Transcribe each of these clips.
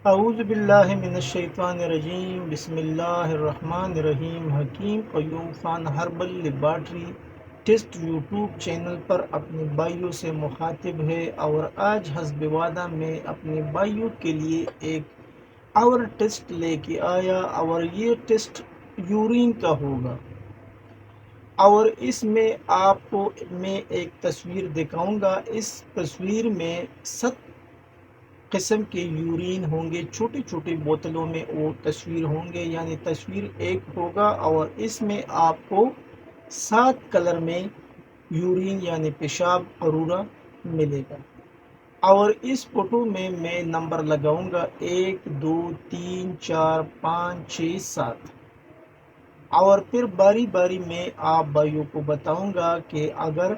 اعوذ باللہ من الشیطان الرجیم، بسم اللہ الرحمن الرحیم۔ Hakeem Qayyum Khan herbal laboratory test YouTube channel پر اپنے بھائیوں سے مخاطب ہے، اور آج حسب وعدہ میں اپنے بھائیوں کے لیے ایک اور ٹیسٹ لے کے آیا، اور یہ ٹیسٹ یورین کا ہوگا۔ اور اس میں آپ کو میں ایک تصویر دکھاؤں گا۔ اس تصویر میں 7 قسم کے یورین ہوں گے، چھوٹی چھوٹی بوتلوں میں وہ تصویر ہوں گے، یعنی تصویر ایک ہوگا، اور اس میں آپ کو 7 کلر میں یورین یعنی پیشاب قرورہ ملے گا۔ اور اس فوٹو میں نمبر لگاؤں گا 1 2 3 4 5 6 7، اور پھر باری باری میں آپ بھائیوں کو بتاؤں گا کہ اگر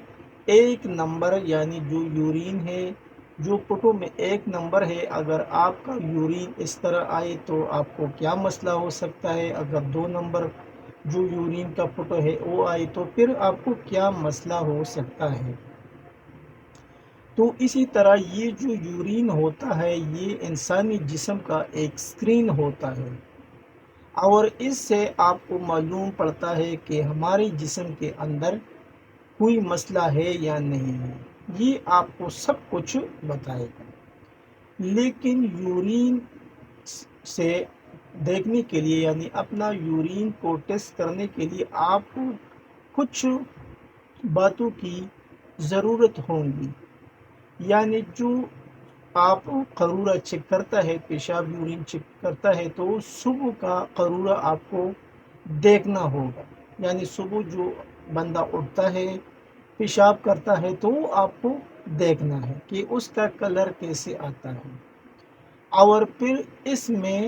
ایک نمبر یعنی جو یورین ہے، جو فوٹو میں ایک نمبر ہے، اگر آپ کا یورین اس طرح آئے تو آپ کو کیا مسئلہ ہو سکتا ہے، اگر 2 نمبر جو یورین کا فوٹو ہے وہ آئے تو پھر آپ کو کیا مسئلہ ہو سکتا ہے۔ تو اسی طرح یہ جو یورین ہوتا ہے یہ انسانی جسم کا ایک اسکرین ہوتا ہے، اور اس سے آپ کو معلوم پڑتا ہے کہ ہمارے جسم کے اندر کوئی مسئلہ ہے یا نہیں ہے، یہ آپ کو سب کچھ بتائے گا۔ لیکن یورین سے دیکھنے کے لیے یعنی اپنا یورین کو ٹیسٹ کرنے کے لیے آپ کو کچھ باتوں کی ضرورت ہوگی، یعنی جو آپ قرورہ چیک کرتا ہے، پیشاب یورین چیک کرتا ہے، تو صبح کا قرورہ آپ کو دیکھنا ہوگا، یعنی صبح جو بندہ اٹھتا ہے پیشاب کرتا ہے تو آپ کو دیکھنا ہے کہ اس کا کلر کیسے آتا ہے۔ اور پھر اس میں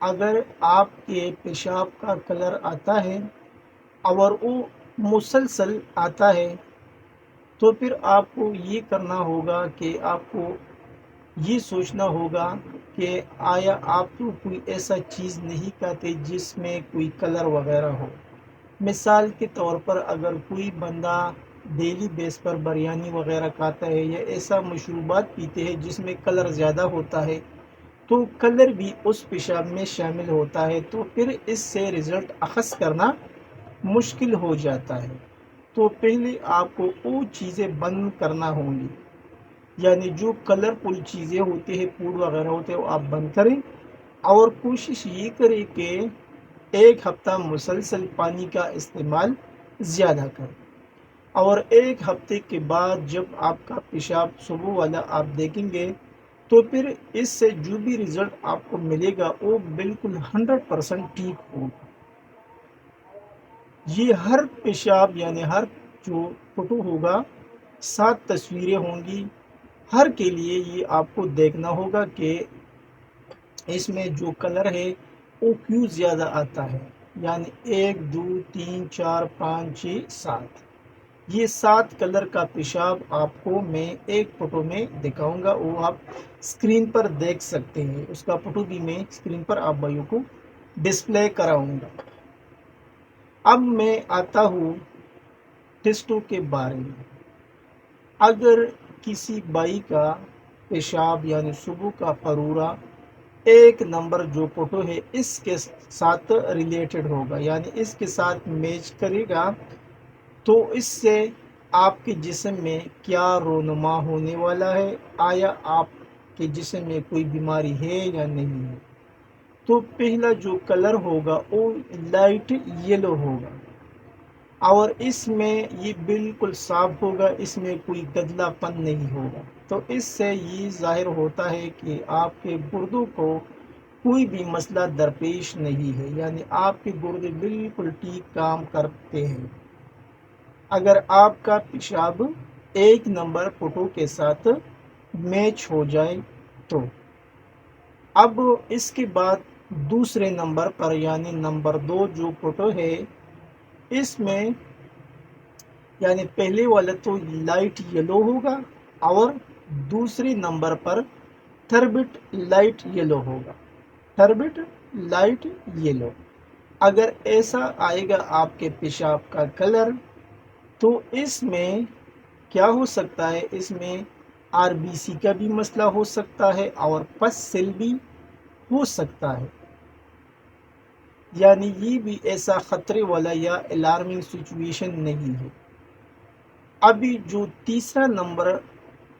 اگر آپ کے پیشاب کا کلر آتا ہے اور وہ مسلسل آتا ہے تو پھر آپ کو یہ کرنا ہوگا کہ آپ کو یہ سوچنا ہوگا کہ آیا آپ تو کوئی ایسا چیز نہیں کھاتے جس میں کوئی کلر وغیرہ ہو۔ مثال کے طور پر اگر کوئی بندہ ڈیلی بیس پر بریانی وغیرہ کھاتا ہے یا ایسا مشروبات پیتے ہیں جس میں کلر زیادہ ہوتا ہے تو کلر بھی اس پیشاب میں شامل ہوتا ہے، تو پھر اس سے رزلٹ اخذ کرنا مشکل ہو جاتا ہے۔ تو پہلے آپ کو وہ چیزیں بند کرنا ہوں گی، یعنی جو کلرفل چیزیں ہوتی ہیں، فوڈ وغیرہ ہوتے ہیں، وہ آپ بند کریں، اور کوشش یہ کریں کہ ایک ہفتہ مسلسل پانی کا استعمال زیادہ کریں، اور ایک ہفتے کے بعد جب آپ کا پیشاب صبح والا آپ دیکھیں گے تو پھر اس سے جو بھی رزلٹ آپ کو ملے گا وہ بالکل 100% ٹھیک ہوگا۔ یہ ہر پیشاب یعنی ہر جو فوٹو ہوگا 7 تصویریں ہوں گی، ہر کے لیے یہ آپ کو دیکھنا ہوگا کہ اس میں جو کلر ہے وہ کیوں زیادہ آتا ہے، یعنی 1 2 3 4 5 6 7، یہ 7 کلر کا پیشاب آپ کو میں ایک فوٹو میں دکھاؤں گا، وہ آپ اسکرین پر دیکھ سکتے ہیں، اس کا فوٹو بھی میں اسکرین پر آپ بھائیوں کو ڈسپلے کراؤں گا۔ اب میں آتا ہوں ٹیسٹوں کے بارے میں۔ اگر کسی بھائی کا پیشاب یعنی صبح کا قرورہ ایک نمبر جو فوٹو ہے اس کے ساتھ ریلیٹڈ ہوگا، یعنی اس کے ساتھ میچ کرے گا، تو اس سے آپ کے جسم میں کیا رونما ہونے والا ہے، آیا آپ کے جسم میں کوئی بیماری ہے یا نہیں ہے۔ تو پہلا جو کلر ہوگا وہ لائٹ یلو ہوگا، اور اس میں یہ بالکل صاف ہوگا، اس میں کوئی گدلا پن نہیں ہوگا، تو اس سے یہ ظاہر ہوتا ہے کہ آپ کے گردوں کو کوئی بھی مسئلہ درپیش نہیں ہے، یعنی آپ کے گردے بالکل ٹھیک کام کرتے ہیں۔ اگر آپ کا پیشاب ایک نمبر فوٹو کے ساتھ میچ ہو جائے تو اب اس کے بعد دوسرے نمبر پر یعنی نمبر 2 جو فوٹو ہے اس میں یعنی پہلے والا تو لائٹ یلو ہوگا، اور دوسرے نمبر پر تربٹ لائٹ یلو ہوگا، تربٹ لائٹ یلو۔ اگر ایسا آئے گا آپ کے پیشاب کا کلر تو اس میں کیا ہو سکتا ہے، اس میں RBC کا بھی مسئلہ ہو سکتا ہے اور پس سیل بھی ہو سکتا ہے، یعنی یہ بھی ایسا خطرے والا یا الارمنگ سچویشن نہیں ہے۔ ابھی جو تیسرا نمبر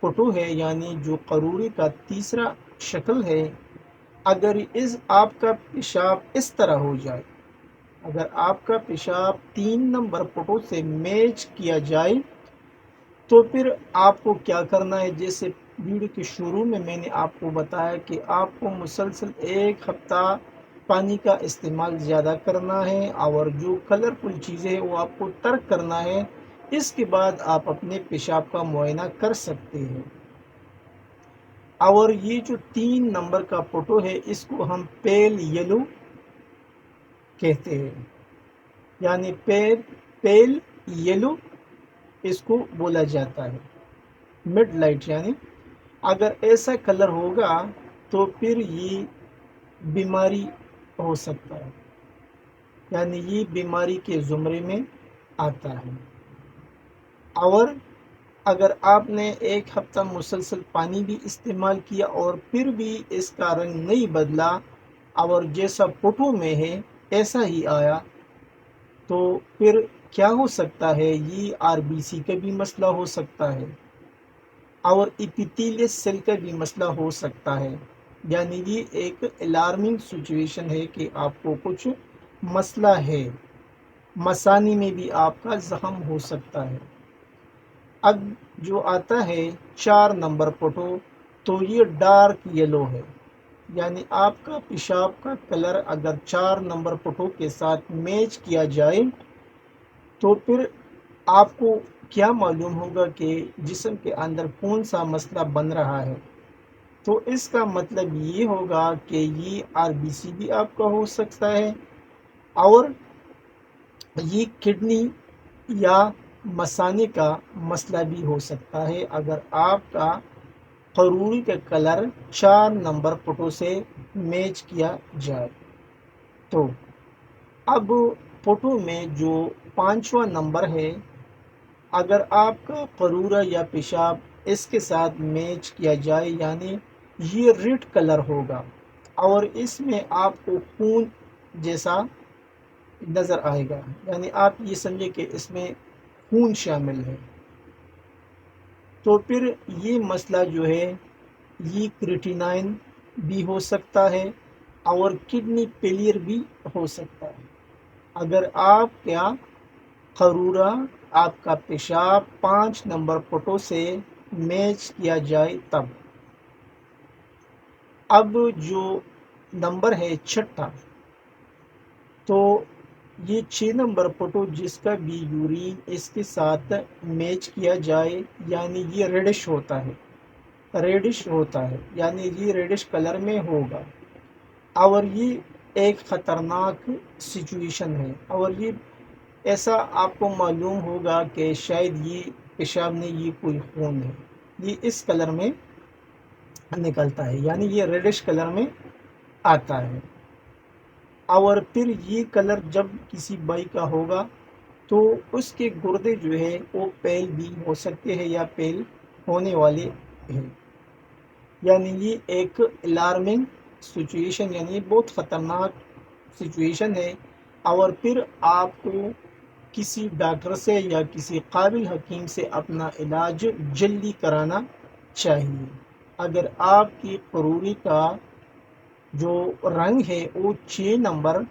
فوٹو ہے، یعنی جو قروری کا تیسرا شکل ہے، اگر آپ کا پیشاب اس طرح ہو جائے، اگر آپ کا پیشاب 3 نمبر فوٹو سے میچ کیا جائے تو پھر آپ کو کیا کرنا ہے؟ جیسے ویڈیو کے شروع میں نے آپ کو بتایا کہ آپ کو مسلسل 1 ہفتہ پانی کا استعمال زیادہ کرنا ہے اور جو کلرفل چیزیں ہیں وہ آپ کو ترک کرنا ہے۔ اس کے بعد آپ اپنے پیشاب کا معائنہ کر سکتے ہیں۔ اور یہ جو 3 نمبر کا فوٹو ہے اس کو ہم پیل یلو کہتے ہیں، یعنی پیل یلو اس کو بولا جاتا ہے، مڈ لائٹ، یعنی اگر ایسا کلر ہوگا تو پھر یہ بیماری ہو سکتا ہے، یعنی یہ بیماری کے زمرے میں آتا ہے۔ اور اگر آپ نے 1 ہفتہ مسلسل پانی بھی استعمال کیا اور پھر بھی اس کا رنگ نہیں بدلا اور جیسا فوٹو میں ہے ایسا ہی آیا تو پھر کیا ہو سکتا ہے؟ یہ RBC کا بھی مسئلہ ہو سکتا ہے اور ایپیتھیلیس سیل کا بھی مسئلہ ہو سکتا ہے، یعنی یہ ایک الارمنگ سچویشن ہے کہ آپ کو کچھ مسئلہ ہے، مثانی میں بھی آپ کا زخم ہو سکتا ہے۔ اب جو آتا ہے 4 نمبر فوٹو، تو یہ ڈارک یلو ہے، یعنی آپ کا پیشاب کا کلر اگر 4 نمبر فوٹو کے ساتھ میچ کیا جائے تو پھر آپ کو کیا معلوم ہوگا کہ جسم کے اندر کون سا مسئلہ بن رہا ہے؟ تو اس کا مطلب یہ ہوگا کہ یہ RBC بھی آپ کا ہو سکتا ہے اور یہ کڈنی یا مثانے کا مسئلہ بھی ہو سکتا ہے اگر آپ کا قروری کا کلر 4 نمبر فوٹو سے میچ کیا جائے۔ تو اب فوٹو میں جو 5واں نمبر ہے، اگر آپ کا قرورہ یا پیشاب اس کے ساتھ میچ کیا جائے، یعنی یہ ریڈ کلر ہوگا اور اس میں آپ کو خون جیسا نظر آئے گا، یعنی آپ یہ سمجھے کہ اس میں خون شامل ہے، تو پھر یہ مسئلہ جو ہے یہ کریٹینائن بھی ہو سکتا ہے اور کڈنی فیلئر بھی ہو سکتا ہے اگر آپ کا قرورہ، آپ کا پیشاب 5 نمبر فوٹو سے میچ کیا جائے تب۔ اب جو نمبر ہے 6، تو یہ 6 نمبر فوٹو جس کا بھی یورین اس کے ساتھ میچ کیا جائے، یعنی یہ ریڈش ہوتا ہے، یعنی یہ ریڈش کلر میں ہوگا اور یہ ایک خطرناک سچویشن ہے اور یہ ایسا آپ کو معلوم ہوگا کہ شاید یہ پیشاب نہیں، یہ کوئی خون ہے، یہ اس کلر میں نکلتا ہے، یعنی یہ ریڈش کلر میں آتا ہے۔ اور پھر یہ کلر جب کسی بائی کا ہوگا تو اس کے گردے جو ہے وہ پیل بھی ہو سکتے ہیں یا پیل ہونے والے ہیں، یعنی یہ ایک الارمنگ سچویشن، یعنی بہت خطرناک سچویشن ہے اور پھر آپ کو کسی ڈاکٹر سے یا کسی قابل حکیم سے اپنا علاج جلدی کرانا چاہیے۔ اگر آپ کی قروری کا جو رنگ ہے وہ 6 نمبر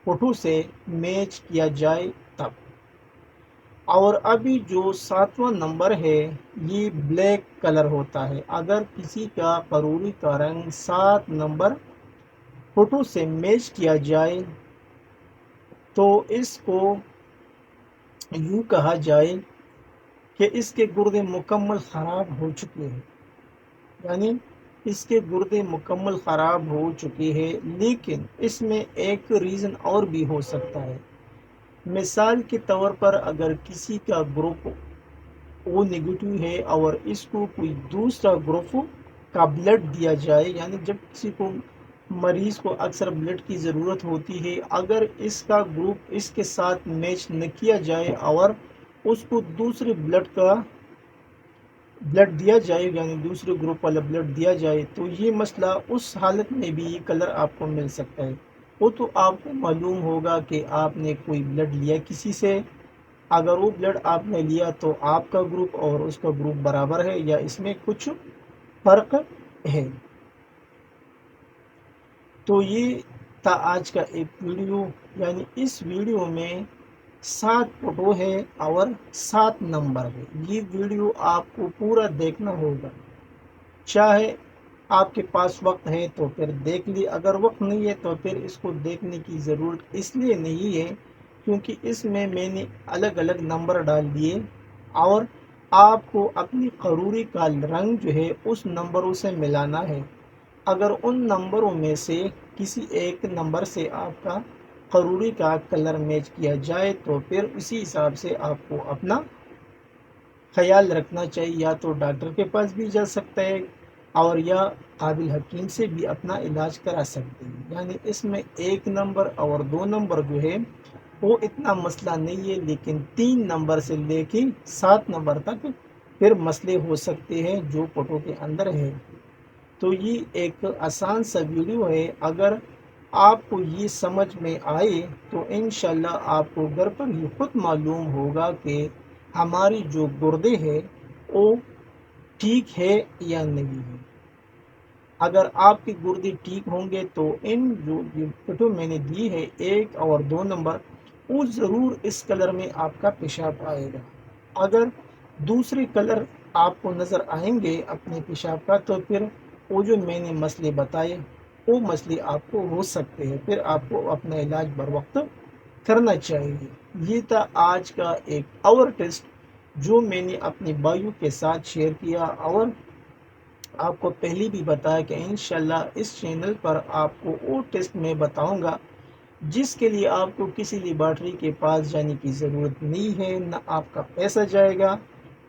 فوٹو سے میچ کیا جائے تب۔ اور ابھی جو 7واں نمبر ہے یہ بلیک کلر ہوتا ہے، اگر کسی کا قروری کا رنگ 7 نمبر فوٹو سے میچ کیا جائے تو اس کو یوں کہا جائے کہ اس کے گردے مکمل خراب ہو چکے ہیں، یعنی اس کے گردے مکمل خراب ہو چکے ہیں۔ لیکن اس میں ایک ریزن اور بھی ہو سکتا ہے، مثال کے طور پر اگر کسی کا گروپ او نگیٹو ہے اور اس کو کوئی دوسرا گروپ کا بلڈ دیا جائے، یعنی جب کسی کو مریض کو اکثر بلڈ کی ضرورت ہوتی ہے، اگر اس کا گروپ اس کے ساتھ میچ نہ کیا جائے اور اس کو دوسرے بلڈ کا بلڈ دیا جائے یعنی دوسرے گروپ والا بلڈ دیا جائے تو یہ مسئلہ اس حالت میں بھی یہ کلر آپ کو مل سکتا ہے۔ وہ تو آپ کو معلوم ہوگا کہ آپ نے کوئی بلڈ لیا کسی سے، اگر وہ بلڈ آپ نے لیا تو آپ کا گروپ اور اس کا گروپ برابر ہے یا اس میں کچھ فرق ہے۔ تو یہ تھا آج کا ایک ویڈیو، یعنی اس ویڈیو میں 7 فوٹو ہے اور 7 نمبر ہے۔ یہ ویڈیو آپ کو پورا دیکھنا ہوگا، چاہے آپ کے پاس وقت ہے تو پھر دیکھ لی، اگر وقت نہیں ہے تو پھر اس کو دیکھنے کی ضرورت اس لیے نہیں ہے کیونکہ اس میں نے الگ الگ نمبر ڈال دیے اور آپ کو اپنی قروری کا رنگ جو ہے اس نمبروں سے ملانا ہے۔ اگر ان نمبروں میں سے کسی ایک نمبر سے آپ کا قروری کا کلر میچ کیا جائے تو پھر اسی حساب سے آپ کو اپنا خیال رکھنا چاہیے، یا تو ڈاکٹر کے پاس بھی جا سکتا ہے اور یا قابل حکیم سے بھی اپنا علاج کرا سکتے ہیں۔ یعنی اس میں 1 نمبر اور 2 نمبر جو ہے وہ اتنا مسئلہ نہیں ہے، لیکن 3 نمبر سے لے کے 7 نمبر تک پھر مسئلے ہو سکتے ہیں جو فوٹو کے اندر ہے۔ تو یہ ایک آسان سا ویڈیو ہے، اگر آپ کو یہ سمجھ میں آئے تو انشاءاللہ آپ کو گھر پر ہی خود معلوم ہوگا کہ ہماری جو گردے ہے وہ ٹھیک ہے یا نہیں ہے۔ اگر آپ کے گردے ٹھیک ہوں گے تو ان جو فوٹو میں نے دی ہے 1 اور 2 نمبر، وہ ضرور اس کلر میں آپ کا پیشاب آئے گا۔ اگر دوسرے کلر آپ کو نظر آئیں گے اپنے پیشاب کا تو پھر وہ جو میں نے مسئلے بتائے وہ مسئلے آپ کو ہو سکتے ہیں، پھر آپ کو اپنا علاج بر وقت کرنا چاہیے۔ یہ تھا آج کا ایک اور ٹیسٹ جو میں نے اپنے بھائیوں کے ساتھ شیئر کیا، اور آپ کو پہلے بھی بتایا کہ انشاءاللہ اس چینل پر آپ کو وہ ٹیسٹ میں بتاؤں گا جس کے لیے آپ کو کسی لیبارٹری کے پاس جانے کی ضرورت نہیں ہے، نہ آپ کا پیسہ جائے گا،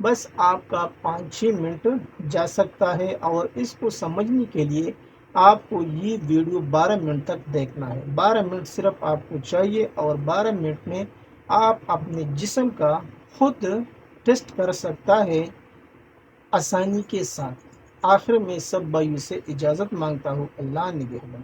بس آپ کا 5-6 منٹ جا سکتا ہے۔ اور اس کو سمجھنے کے لیے آپ کو یہ ویڈیو 12 منٹ تک دیکھنا ہے، 12 منٹ صرف آپ کو چاہیے، اور 12 منٹ میں آپ اپنے جسم کا خود ٹیسٹ کر سکتا ہے آسانی کے ساتھ۔ آخر میں سب بھائیوں سے اجازت مانگتا ہوں، اللہ نگہبان۔